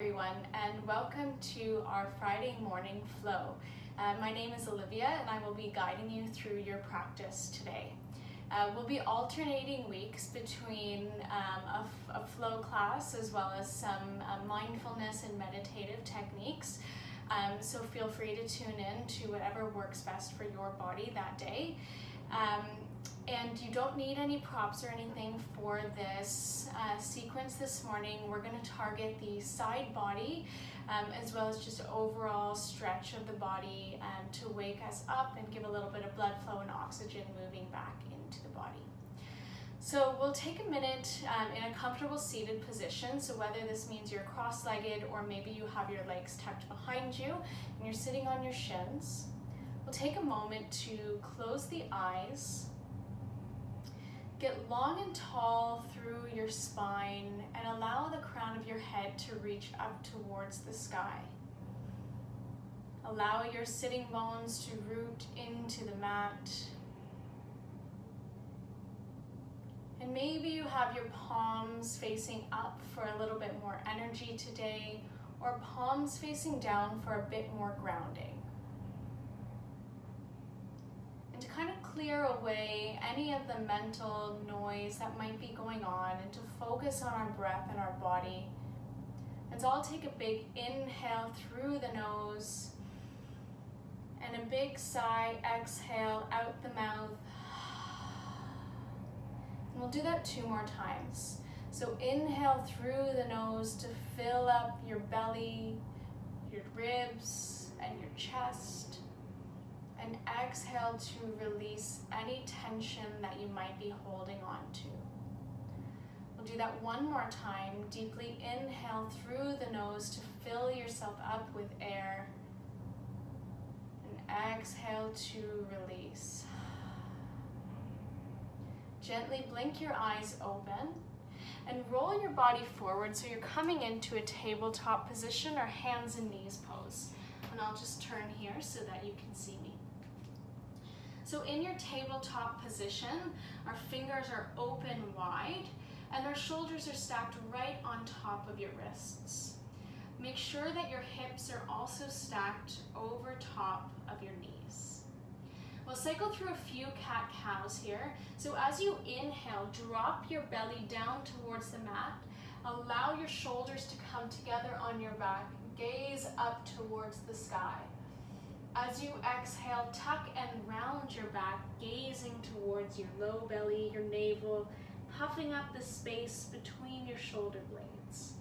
Everyone, and welcome to our Friday morning flow. My name is Olivia and I will be guiding you through your practice today. We'll be alternating weeks between a flow class as well as some mindfulness and meditative techniques. So feel free to tune in to whatever works best for your body that day. And you don't need any props or anything for this sequence this morning. We're going to target the side body as well as just overall stretch of the body to wake us up and give a little bit of blood flow and oxygen moving back into the body. So we'll take a minute in a comfortable seated position. So whether this means you're cross-legged or maybe you have your legs tucked behind you and you're sitting on your shins, we'll take a moment to close the eyes. Get long and tall through your spine and allow the crown of your head to reach up towards the sky. Allow your sitting bones to root into the mat. And maybe you have your palms facing up for a little bit more energy today, or palms facing down for a bit more grounding. And to kind of clear away any of the mental noise that might be going on and to focus on our breath and our body. And so I'll take a big inhale through the nose and a big sigh, exhale out the mouth. And we'll do that 2 more times. So inhale through the nose to fill up your belly, your ribs, and your chest. And exhale to release any tension that you might be holding on to. We'll do that 1 more time. Deeply inhale through the nose to fill yourself up with air. And exhale to release. Gently blink your eyes open and roll your body forward so you're coming into a tabletop position or hands and knees pose. And I'll just turn here so that you can see me. So in your tabletop position, our fingers are open wide and our shoulders are stacked right on top of your wrists. Make sure that your hips are also stacked over top of your knees. We'll cycle through a few cat-cows here. So as you inhale, drop your belly down towards the mat. Allow your shoulders to come together on your back. Gaze up towards the sky. As you exhale, tuck and round your back, gazing towards your low belly, your navel, puffing up the space between your shoulder blades.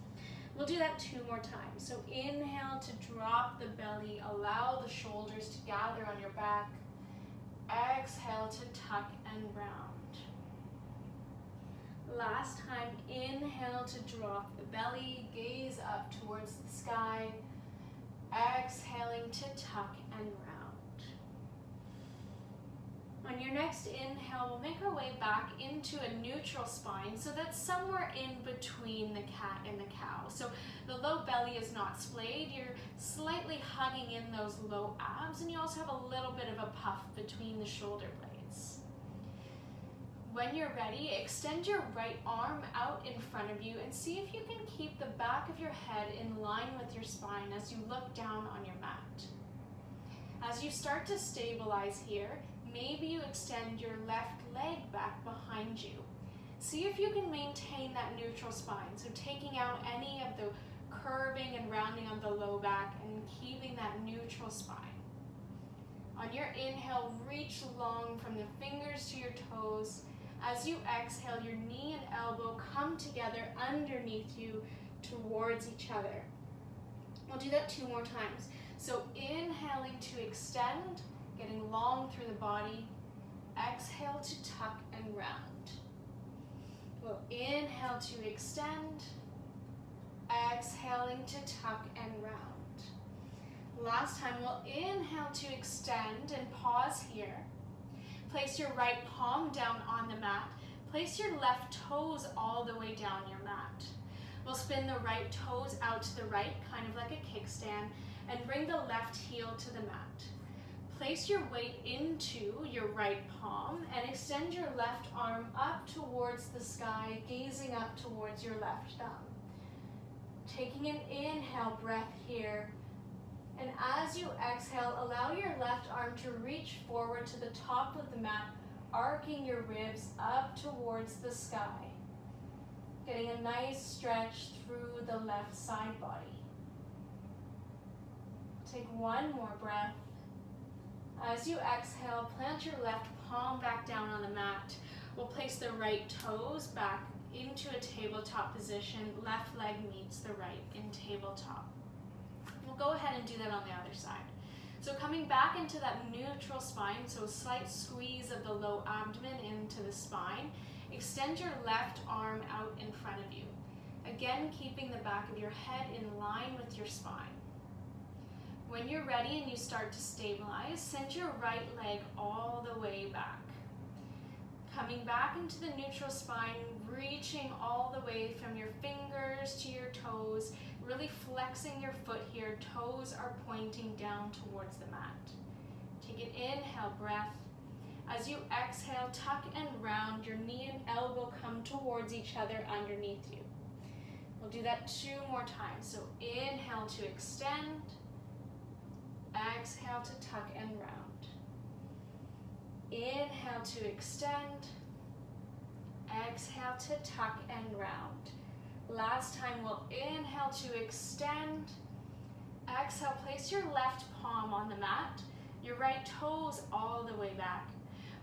We'll do that 2 more times. So inhale to drop the belly, allow the shoulders to gather on your back. Exhale to tuck and round. Last time, inhale to drop the belly, gaze up towards the sky. Exhaling to tuck and round. On your next inhale, we'll make our way back into a neutral spine, so that's somewhere in between the cat and the cow. So the low belly is not splayed, you're slightly hugging in those low abs, and you also have a little bit of a puff between the shoulder blades. When you're ready, extend your right arm out in front of you and see if you can keep the back of your head in line with your spine as you look down on your mat. As you start to stabilize here, maybe you extend your left leg back behind you. See if you can maintain that neutral spine, so taking out any of the curving and rounding of the low back and keeping that neutral spine. On your inhale, reach long from the fingers to your toes. As you exhale, your knee and elbow come together underneath you towards each other. We'll do that 2 more times. So inhaling to extend, getting long through the body. Exhale to tuck and round. We'll inhale to extend. Exhaling to tuck and round. Last time, we'll inhale to extend and pause here. Place your right palm down on the mat. Place your left toes all the way down your mat. We'll spin the right toes out to the right, kind of like a kickstand, and bring the left heel to the mat. Place your weight into your right palm and extend your left arm up towards the sky, gazing up towards your left thumb. Taking an inhale breath here. And as you exhale, allow your left arm to reach forward to the top of the mat, arcing your ribs up towards the sky. Getting a nice stretch through the left side body. Take one more breath. As you exhale, plant your left palm back down on the mat. We'll place the right toes back into a tabletop position. Left leg meets the right in tabletop. We'll go ahead and do that on the other side. So coming back into that neutral spine, so a slight squeeze of the low abdomen into the spine. Extend your left arm out in front of you. Again, keeping the back of your head in line with your spine. When you're ready and you start to stabilize, send your right leg all the way back. Coming back into the neutral spine, reaching all the way from your fingers to your toes, really flexing your foot here. Toes are pointing down towards the mat. Take an inhale breath. As you exhale, tuck and round. Your knee and elbow come towards each other underneath you. We'll do that 2 more times. So inhale to extend. Exhale to tuck and round. Inhale to extend. Exhale to tuck and round. Last time, we'll inhale to extend. Exhale, place your left palm on the mat. Your right toes all the way back.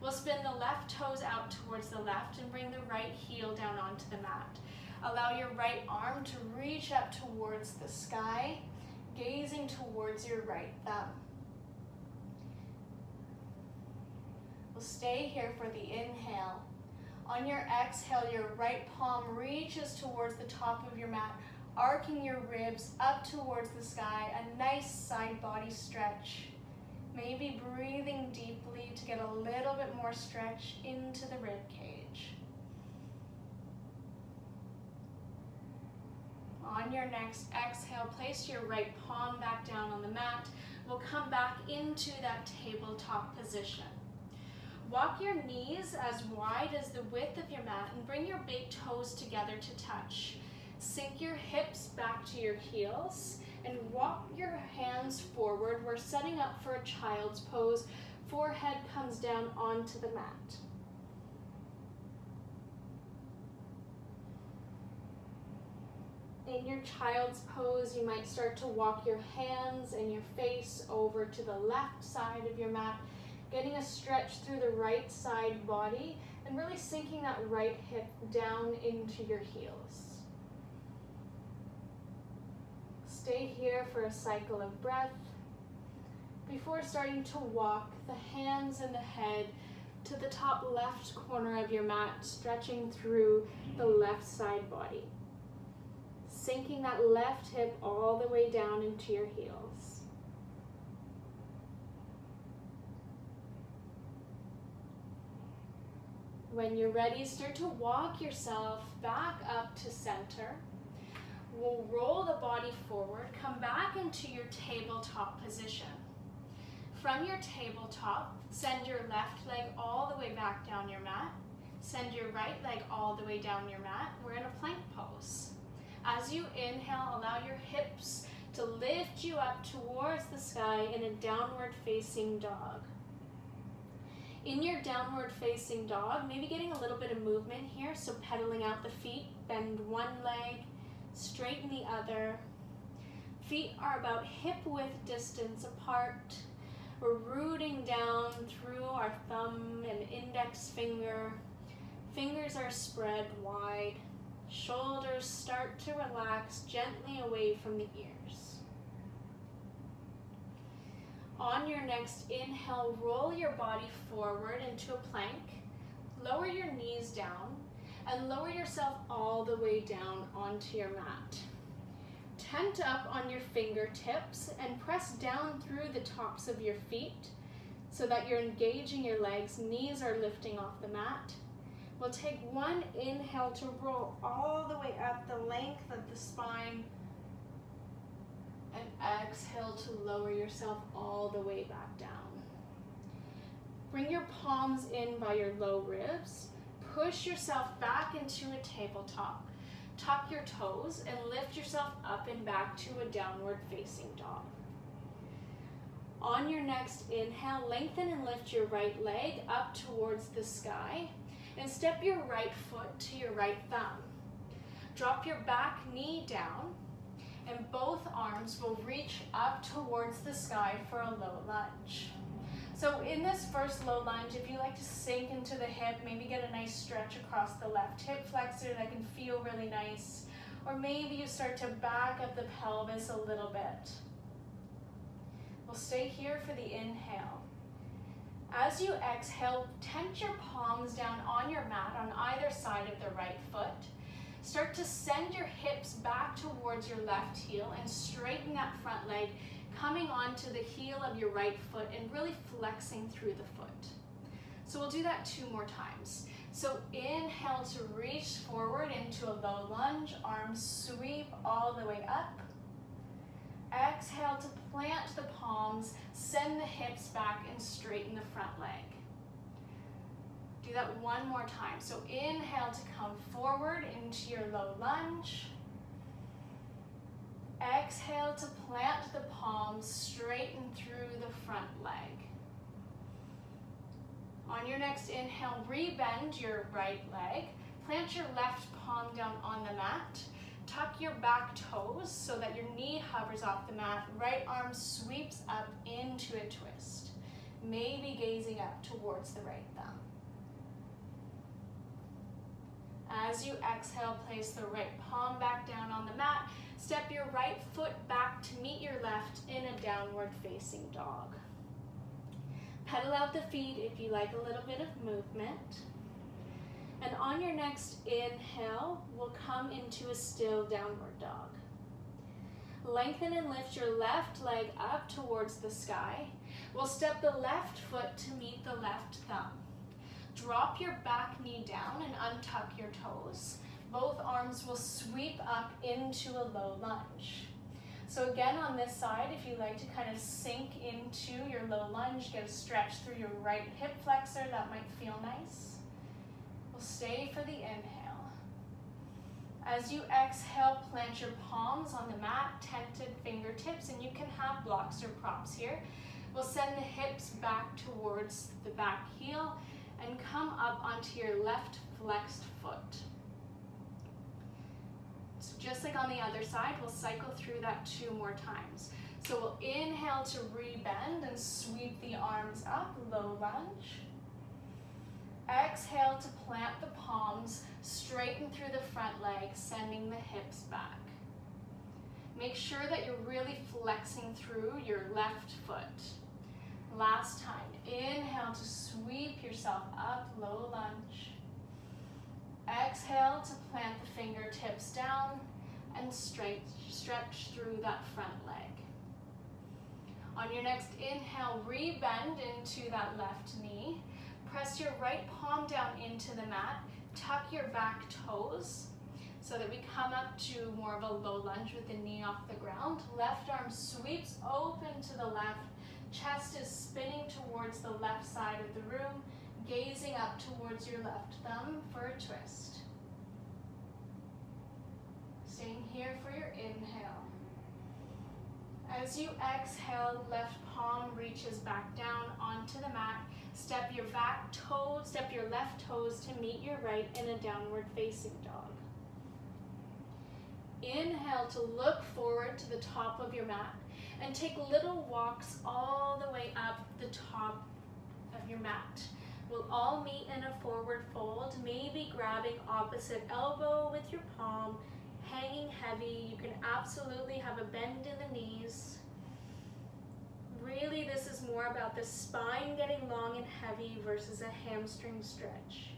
We'll spin the left toes out towards the left and bring the right heel down onto the mat. Allow your right arm to reach up towards the sky, gazing towards your right thumb. We'll stay here for the inhale. On your exhale, your right palm reaches towards the top of your mat, arcing your ribs up towards the sky, a nice side body stretch. Maybe breathing deeply to get a little bit more stretch into the rib cage. On your next exhale, place your right palm back down on the mat. We'll come back into that tabletop position. Walk your knees as wide as the width of your mat and bring your big toes together to touch. Sink your hips back to your heels and walk your hands forward. We're setting up for a child's pose. Forehead comes down onto the mat. In your child's pose, you might start to walk your hands and your face over to the left side of your mat, getting a stretch through the right side body and really sinking that right hip down into your heels. Stay here for a cycle of breath before starting to walk the hands and the head to the top left corner of your mat, stretching through the left side body. Sinking that left hip all the way down into your heels. When you're ready, start to walk yourself back up to center. We'll roll the body forward, come back into your tabletop position. From your tabletop, send your left leg all the way back down your mat. Send your right leg all the way down your mat. We're in a plank pose. As you inhale, allow your hips to lift you up towards the sky in a downward facing dog. In your downward facing dog, maybe getting a little bit of movement here, so pedaling out the feet, bend one leg, straighten the other. Feet are about hip width distance apart. We're rooting down through our thumb and index finger. Fingers are spread wide. Shoulders start to relax gently away from the ears. On your next inhale, roll your body forward into a plank. Lower your knees down and lower yourself all the way down onto your mat. Tent up on your fingertips and press down through the tops of your feet so that you're engaging your legs. Knees are lifting off the mat. We'll take one inhale to roll all the way up the length of the spine, and exhale to lower yourself all the way back down. Bring your palms in by your low ribs. Push yourself back into a tabletop. tuck your toes and lift yourself up and back to a downward facing dog. On your next inhale, lengthen and lift your right leg up towards the sky and step your right foot to your right thumb. Drop your back knee down and both arms will reach up towards the sky for a low lunge. So in this first low lunge, if you like to sink into the hip, maybe get a nice stretch across the left hip flexor that can feel really nice. Or maybe you start to back up the pelvis a little bit. We'll stay here for the inhale. As you exhale, tent your palms down on your mat on either side of the right foot. Start to send your hips back towards your left heel and straighten that front leg, coming onto the heel of your right foot and really flexing through the foot. So we'll do that 2 more times. So inhale to reach forward into a low lunge, arms sweep all the way up. Exhale to plant the palms, send the hips back and straighten the front leg. Do that 1 more time. So inhale to come forward into your low lunge. Exhale to plant the palms, straighten through the front leg. On your next inhale, rebend your right leg. Plant your left palm down on the mat. Tuck your back toes so that your knee hovers off the mat. Right arm sweeps up into a twist. Maybe gazing up towards the right thumb. As you exhale, place the right palm back down on the mat. Step your right foot back to meet your left in a downward facing dog. Pedal out the feet if you like a little bit of movement. And on your next inhale, we'll come into a still downward dog. Lengthen and lift your left leg up towards the sky. We'll step the left foot to meet the left thumb. Drop your back knee down and untuck your toes. Both arms will sweep up into a low lunge. So again, on this side, if you like to kind of sink into your low lunge, get a stretch through your right hip flexor, that might feel nice. We'll stay for the inhale. As you exhale, plant your palms on the mat, tented fingertips, and you can have blocks or props here. We'll send the hips back towards the back heel and come up onto your left flexed foot. So just like on the other side, we'll cycle through that 2 more times. So we'll inhale to rebend and sweep the arms up, low lunge. Exhale to plant the palms, straighten through the front leg, sending the hips back. Make sure that you're really flexing through your left foot. Last time, inhale to sweep yourself up, low lunge. Exhale to plant the fingertips down and stretch through that front leg. On your next inhale, rebend into that left knee. Press your right palm down into the mat. Tuck your back toes so that we come up to more of a low lunge with the knee off the ground. Left arm sweeps open to the left. Chest is spinning towards the left side of the room, gazing up towards your left thumb for a twist. Staying here for your inhale. As you exhale, left palm reaches back down onto the mat. Step your left toes to meet your right in a downward facing dog. Inhale to look forward to the top of your mat and take little walks all the way up the top of your mat. We'll all meet in a forward fold, maybe grabbing opposite elbow with your palm, hanging heavy. You can absolutely have a bend in the knees. Really, this is more about the spine getting long and heavy versus a hamstring stretch.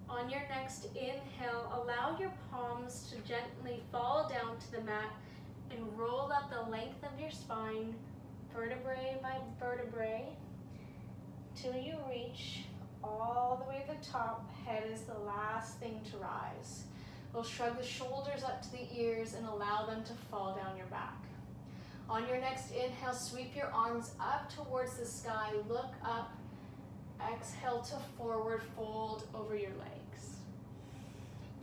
On your next inhale, allow your palms to gently fall down to the mat and roll up the length of your spine, vertebrae by vertebrae, till you reach all the way to the top. Head is the last thing to rise. We'll shrug the shoulders up to the ears and allow them to fall down your back. On your next inhale, sweep your arms up towards the sky, look up. Exhale to forward fold over your legs.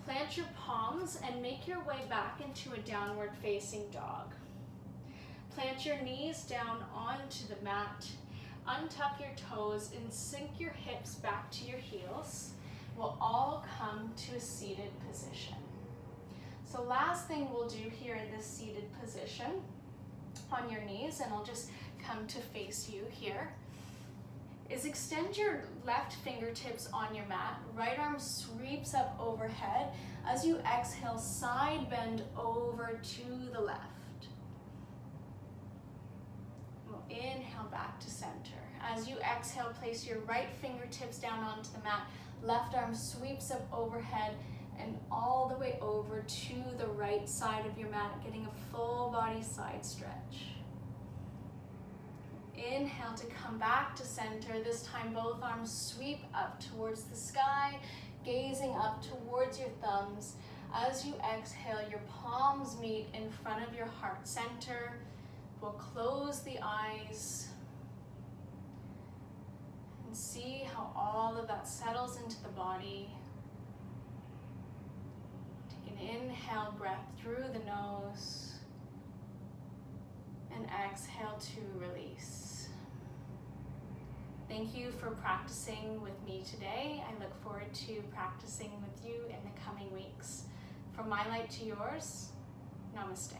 Plant your palms and make your way back into a downward facing dog. Plant your knees down onto the mat. Untuck your toes and sink your hips back to your heels. We'll all come to a seated position. So last thing we'll do here in this seated position on your knees, and I'll just come to face you here, is extend your left fingertips on your mat. Right arm sweeps up overhead. As you exhale, side bend over to the left. We'll inhale back to center. As you exhale, place your right fingertips down onto the mat. Left arm sweeps up overhead and all the way over to the right side of your mat, getting a full body side stretch. Inhale to come back to center. This time both arms sweep up towards the sky, gazing up towards your thumbs. As you exhale, your palms meet in front of your heart center. We'll close the eyes and see how all of that settles into the body. Take an inhale breath through the nose and exhale to release. Thank you for practicing with me today. I look forward to practicing with you in the coming weeks. From my light to yours, namaste.